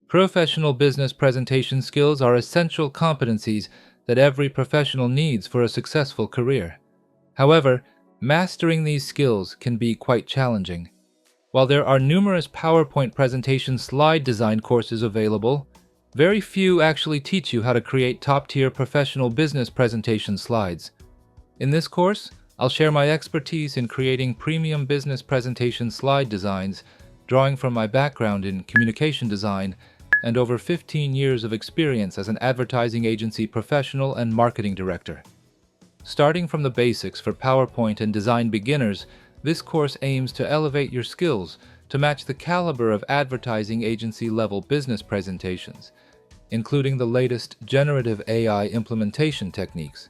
Professional business presentation skills are essential competencies that every professional needs for a successful career. However, mastering these skills can be quite challenging. While there are numerous PowerPoint presentation slide design courses available, very few actually teach you how to create top-tier professional business presentation slides. In this course, I'll share my expertise in creating premium business presentation slide designs, drawing from my background in communication design and over 15 years of experience as an advertising agency professional and marketing director. Starting from the basics for PowerPoint and design beginners, this course aims to elevate your skills to match the caliber of advertising agency-level business presentations, including the latest generative AI implementation techniques.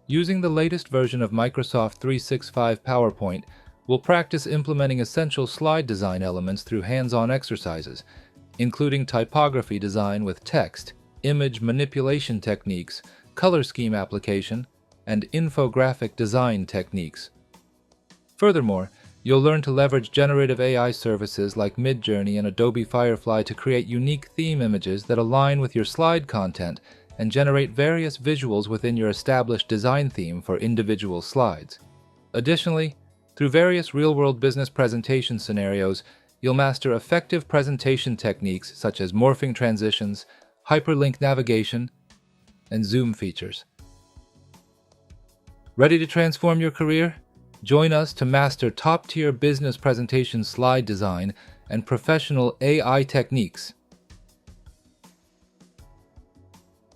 Using the latest version of Microsoft 365 PowerPoint, we'll practice implementing essential slide design elements through hands-on exercises, including typography design with text, image manipulation techniques, color scheme application, and infographic design techniques. Furthermore, you'll learn to leverage generative AI services like Midjourney and Adobe Firefly to create unique theme images that align with your slide content and generate various visuals within your established design theme for individual slides. Additionally, through various real-world business presentation scenarios, you'll master effective presentation techniques such as morphing transitions, hyperlink navigation, and zoom features. Ready to transform your career? Join us to master top-tier business presentation slide design and professional AI techniques.